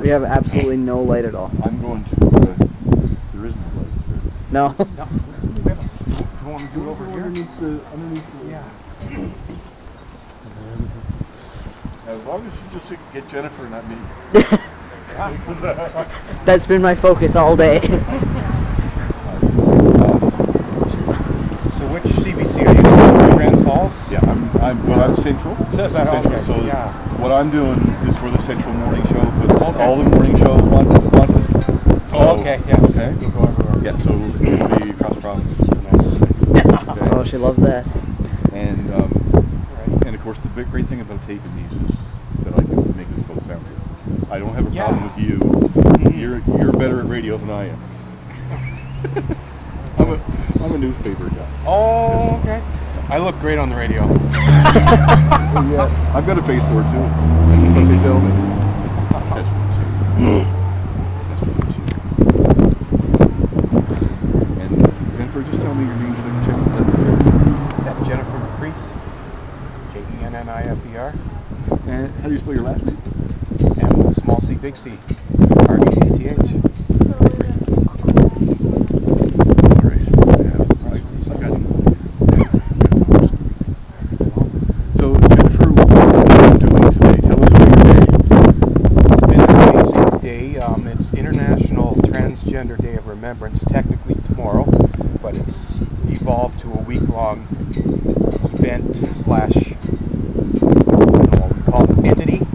We have absolutely no light at all. I'm going to, there is no light. No? You want me to do it over here? Underneath the, yeah. As long as you just get Jennifer, not me. That's been my focus all day. So which CBC are you in? Grand Falls? Yeah, I'm Central. It says that, Central. okay. So yeah. What I'm doing is for the Central Morning Show, but all the morning shows want us. So, okay, yes. Okay. You'll go everywhere. Yeah, so it'll be across provinces. Nice. Okay. Oh, she loves that. And of course the big great thing about taping these is that I can make this both sound good. I don't have a problem with you. You're better at radio than I am. I'm a newspaper guy. Oh, okay. I look great on the radio. Yeah, I've got a face for it too. That's what they tell me. That's what too. And Jennifer, just tell me your name so I can check it out. Yeah, Jennifer McCreath. Jennifer. And how do you spell your last name? And small c, big C. R-E-A-T-H. Transgender Day of Remembrance, technically tomorrow, but it's evolved to a week-long event slash, I don't know what we call it, entity.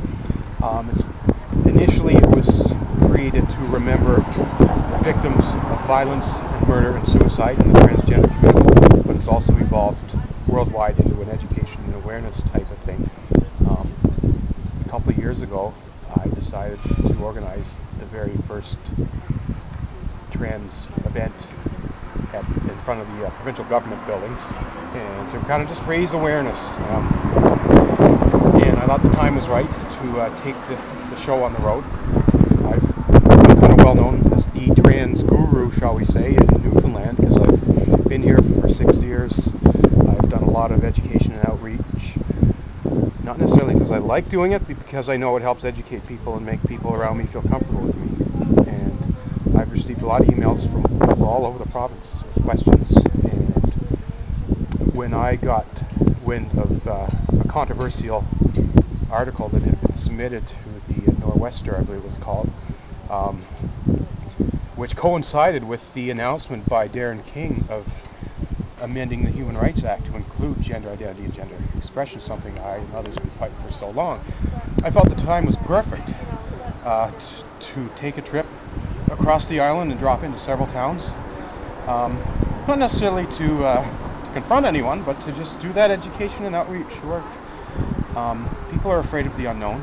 Initially it was created to remember victims of violence and murder and suicide in the transgender community, but it's also evolved worldwide into an education and awareness type of thing. A couple of years ago, I decided to organize the very first trans event in front of the provincial government buildings, and to kind of just raise awareness. And I thought the time was right to take the show on the road. I'm kind of well known as the trans guru, shall we say, in Newfoundland, because I've been here for 6 years. I've done a lot of education and outreach, not necessarily because I like doing it, but because I know it helps educate people and make people around me feel comfortable with me. And I've received a lot of emails from people all over the province with questions, and when I got wind of a controversial article that had been submitted to the Nor'Wester, I believe it was called, which coincided with the announcement by Darren King of amending the Human Rights Act to include gender identity and gender expression, something I and others have been fighting for so long, I felt the time was perfect to take a trip across the island and drop into several towns. Not necessarily to confront anyone, but to just do that education and outreach work. People are afraid of the unknown.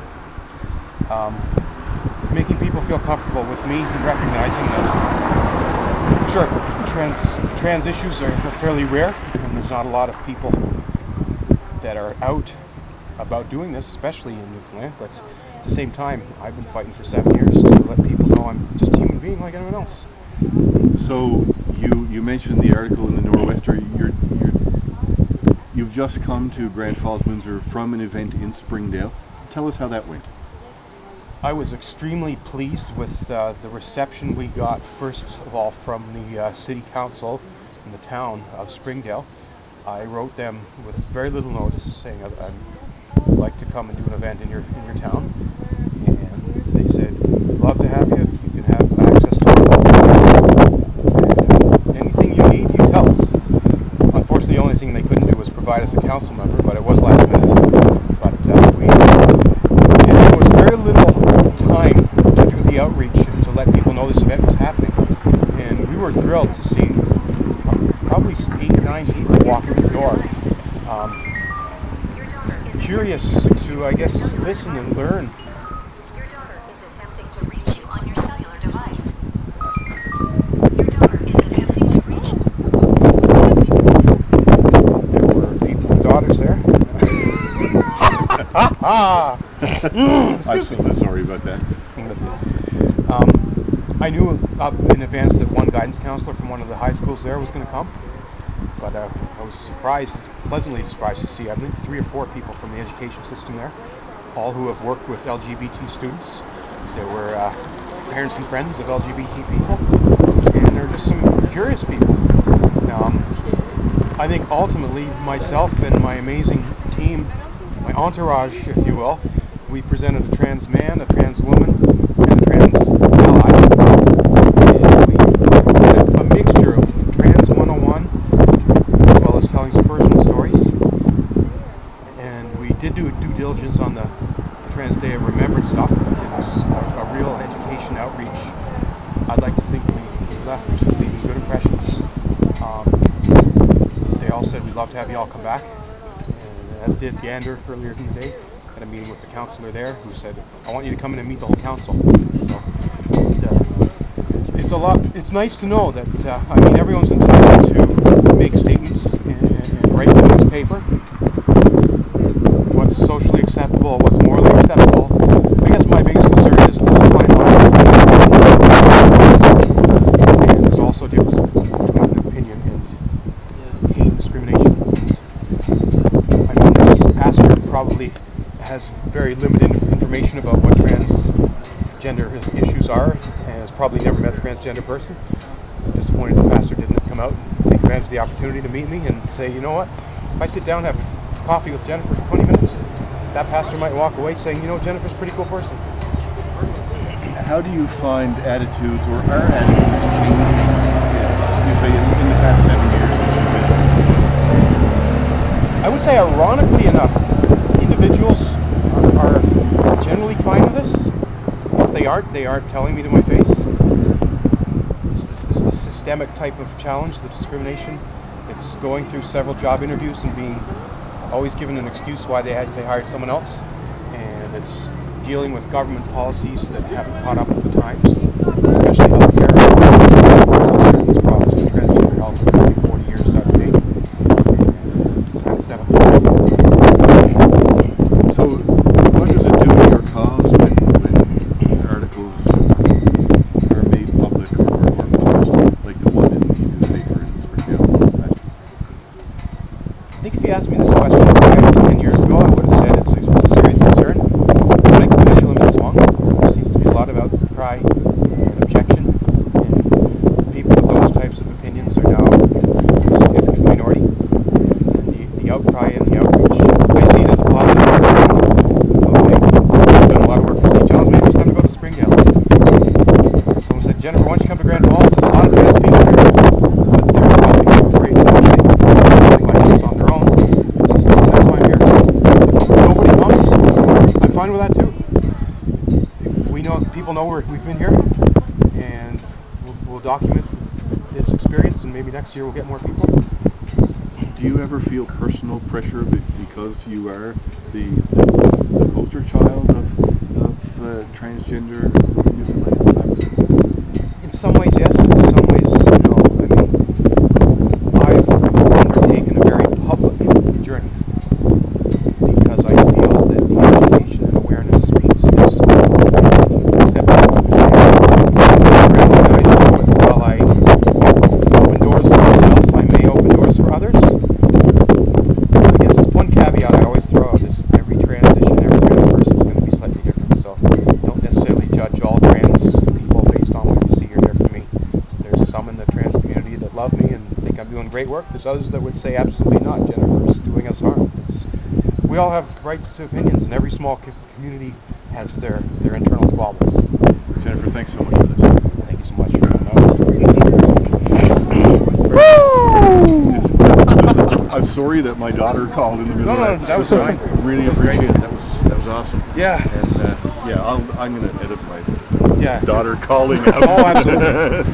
Making people feel comfortable with me and recognizing that, sure, trans issues are fairly rare, and there's not a lot of people that are out about doing this, especially in Newfoundland, but at the same time, I've been fighting for 7 years to let people know I'm just a human being like anyone else. So you mentioned the article in the Nor'Wester. You've just come to Grand Falls-Windsor from an event in Springdale. Tell us how that went. I was extremely pleased with the reception we got, first of all, from the City Council in the town of Springdale. I wrote them with very little notice saying I'd like to come and do an event in your town, and they said, "We'd love to have you. You can have access to anything you need, you tell us." Unfortunately, the only thing they couldn't do was provide us a council member, but it was last minute. But there was very little time to do the outreach and to let people know this event was happening, and we were thrilled to see probably 8 or 9 people walk through the door, curious to, I guess, listen and learn. Your daughter is attempting to reach you on your cellular device. Your daughter is attempting to reach you. There were people with daughters there. I'm sorry about that. I knew in advance that one guidance counselor from one of the high schools there was going to come, but I was pleasantly surprised to see, I believe, 3 or 4 people from the education system there, all who have worked with LGBT students. There were parents and friends of LGBT people, and there are just some curious people. I think ultimately myself and my amazing team, my entourage, if you will, we presented a trans man, a trans woman, and a trans ally. And we did a mixture of Trans 101 as well as telling some personal stories. And we did do due diligence on the Trans Day of Remembrance stuff. It was a real education outreach. I'd like to think we left leaving good impressions. They all said we'd love to have you all come back, and as did Gander earlier in the day. Had a meeting with the councillor there who said, I want you to come in and meet the whole council. So it's a lot. It's nice to know that everyone's entitled to make statements and write in the newspaper what's socially acceptable, what's morally acceptable. I guess my biggest concern is to find out, and there's also a difference between opinion and hate discrimination. I mean, this pastor probably has very limited information about what transgender issues are, and has probably never met a transgender person. I'm disappointed the pastor didn't come out and take advantage of the opportunity to meet me and say, you know what, if I sit down and have coffee with Jennifer for 20 minutes, that pastor might walk away saying, you know, Jennifer's a pretty cool person. How do you find attitudes, or are attitudes changing, you say, in the past 7 years since you've been? I would say, ironically enough, individuals are generally fine with this. If they aren't telling me to my face. It's the systemic type of challenge, the discrimination. It's going through several job interviews and being always given an excuse why they hired someone else. And it's dealing with government policies that haven't caught up with the times, especially healthcare. These problems with transgender health are probably 40 years out of date. It's kind of step up. So, what does it do to your cause when these articles are made public or published, like the one in the newspaper in Springdale? I think if you asked me this question 10 years ago, I would have said it's a serious concern. But I couldn't do this long. There seems to be a lot of outcry and objection, and people with those types of opinions are now a significant minority. And the outcry and the outreach, I see it as a positive. I've done a lot of work for St. John's. Maybe it's time to go to Springdale. Someone said, Jennifer, why don't you come to Grand Falls? There's a lot of trans people here, but they're probably afraid to actually this on their own. So that's why I'm here. If nobody comes, I'm fine with that too. We know, people know we've been here, and we'll document this experience, and maybe next year we'll get more people. Do you ever feel personal pressure because you are the poster child of transgender Newfoundland? In some ways, yes. In some ways, no. I mean, I've undertaken a very public journey because I feel that the education and awareness piece is acceptable. Recognize that while I open doors for myself, I may open doors for others. I guess one caveat I always throw out is every transition, every trans person is going to be slightly different. So don't necessarily judge all trans people based on what you see or hear from me. There's some in the trans community that love me and think I'm doing great work. There's others that would say absolutely not. Jennifer's doing us harm. We all have rights to opinions, and every small community has their internal squabbles. Jennifer, thanks so much for this. Thank you so much. I'm sorry that my daughter called in the middle No, of that was fine. Really appreciate it. That was awesome. Yeah. And I'm going to edit my daughter calling out. Oh, absolutely.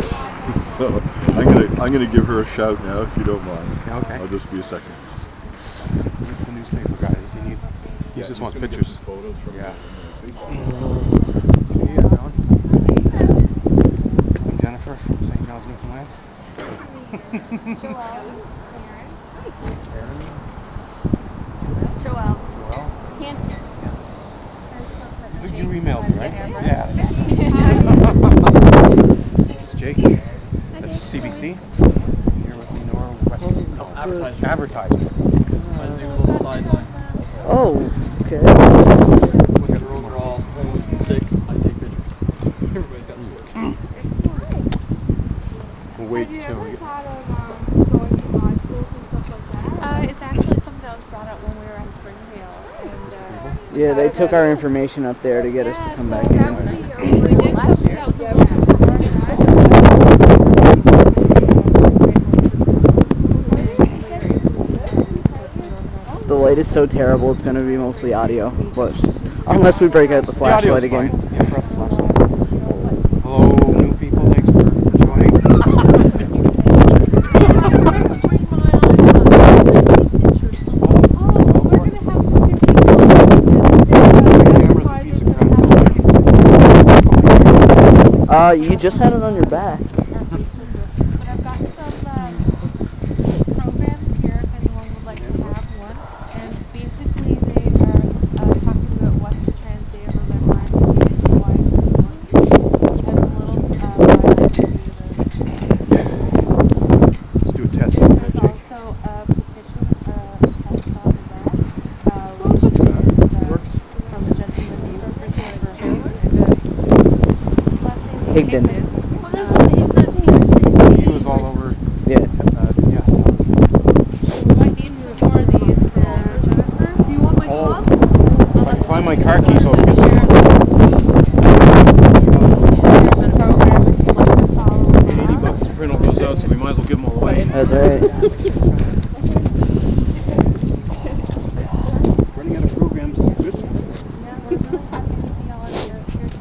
So I'm gonna give her a shout now, if you don't mind. Okay. I'll just be a second. Where's the newspaper guy? Does he just wants pictures. Photos from Yeah. the I'm Jennifer from St. John's, Newfoundland. Joelle. Well, Can't. you emailed me, right? Yeah. It's Jake. That's CBC. Here with me, Nora. Advertiser. Advertiser. I do a little sideline. Oh, okay. When the girls are all sick, I take pictures. Yeah, they took our information up there to get us to come back in. We did something that was a little The light is so terrible, it's going to be mostly audio, but unless we break out the flashlight again. Fine. Yeah, for the flashlight. Hello, new people. Thanks for joining. You just had it on your back. But I've got some programs here if anyone would like to have one. And basically they are talking about what the Trans Day of Remembrance is and why it's important. Has a little Let's do a test. there's also a petition, a test on the back, which is from a gentleman named Christopher Higdon. He was all over. Yeah. Yeah. We might need some more of these. Do you want my gloves? If I can find my car keys, I'll get There's them. a program if you'd like to follow along. $80 to print all those out, so we might as well give them all away. That's right. Running out of programs is good. Yeah, we're really happy to see all of you here today.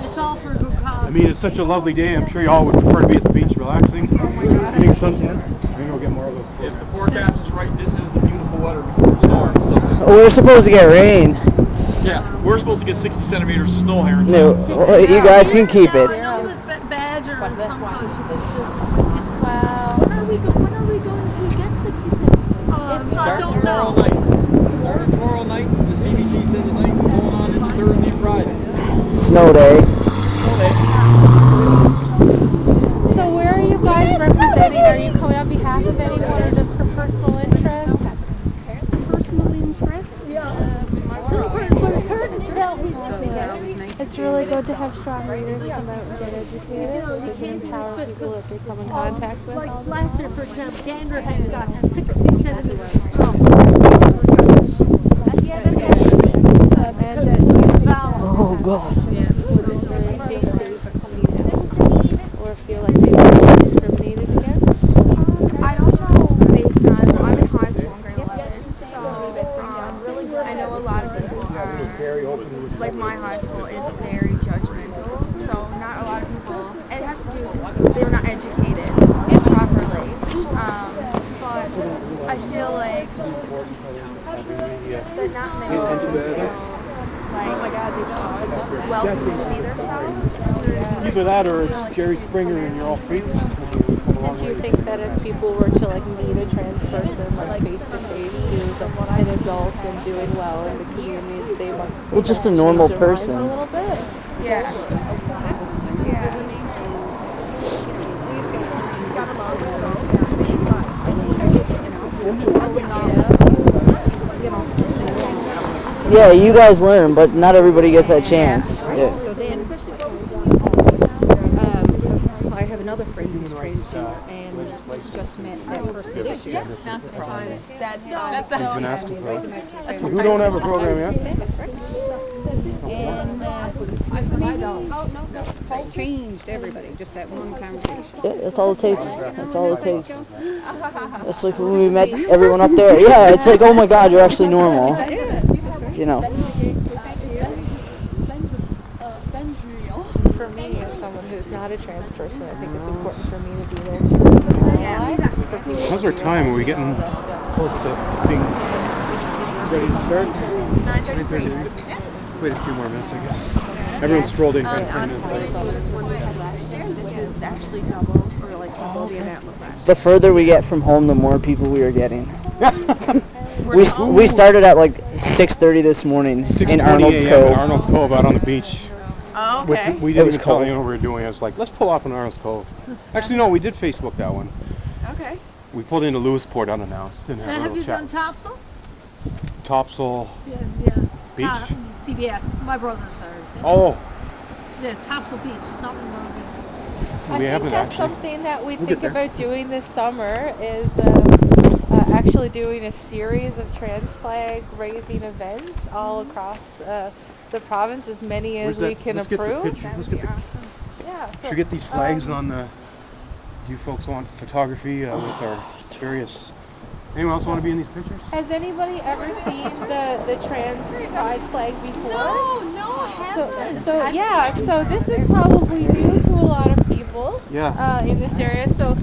It's all for a good cause. I mean, it's such a lovely day. I'm sure you all would prefer to be at the beach relaxing. Oh my God. Getting suntan. Maybe we'll get more of those. If the forecast is right, this is the beautiful weather before the storm. So, We're supposed to get rain. yeah, we're supposed to get 60 centimeters of snow here in No, town. So. well, you guys can keep it. I know that Badger and some coach. Wow. When are we going to get 60 centimeters? I don't Tomorrow know. night. Starting tomorrow night. The CBC said tonight we're going on into Thursday and Friday. Snow day. Snow day. So where are you guys representing? Are you coming on behalf of anyone or just for personal interest? Personal interest? Yeah. But it's hard to tell who's It's really good to have strong leaders come out and get educated. They can empower people that they come in contact with. like last year, for example, Gander had got 60 centimeters. Oh, God. Or feel like they were discriminated against. I don't know based on, well, I'm in high school in grade 11, so I know a lot of people are, like my high school is very judgmental, so not a lot of people, it has to do with, they're not educated properly, but I feel like that not many people feel like welcome to be themselves. Either that or it's Jerry Springer and you're all freaks. And do you think that if people were to like meet a trans person like face to face who's an adult and doing well in the community, they might Well, just a normal change their minds person. a little bit? Yeah. Yeah, you guys learn, but not everybody gets that chance. Yeah. I have another friend who's transgender and just met that person this year. He's been asking for it. Who don't have a program yet? It's changed everybody, just that one conversation. Yeah, that's all it takes. That's all it takes. It's like when we met everyone up there. Yeah, it's like, oh my God, you're actually normal. You know. For me, as someone who's not a trans person, I think it's important for me to be there too. How's our time? Are we getting close to being ready to start? It's 9:33. Wait a few more minutes, I guess. Everyone strolled in kind of 10 minutes Honestly, late. the one we had last year, this is actually double, or like double the amount of last The further we get from home, the more people we are getting. We started at like 6:30 this morning in 6:20 Arnold's a.m. Cove. in Arnold's Cove out on the beach. Oh, We It didn't was even tell cold. anyone what we were doing. I was like, let's pull off in Arnold's Cove. Actually, no, we did Facebook that one. Okay. We pulled into Lewisport unannounced and had a And have little you done chat. Topsail? Topsail Yeah. Beach? CBS. My brother's there. Oh, Yeah, Topsail Beach. Nothing wrong with we I haven't think that's actually. something that we We'll think get there. about doing this summer is actually doing a series of trans flag raising events all across the province, as many as we can let's approve. Get the picture. Let's get the, Yeah. should we get these flags on the... Do you folks want photography with our various... Anyone else want to be in these pictures? Has anybody ever seen the trans pride flag before? No, I haven't. So yeah, so this is probably new to a lot of people Yeah. in this area. So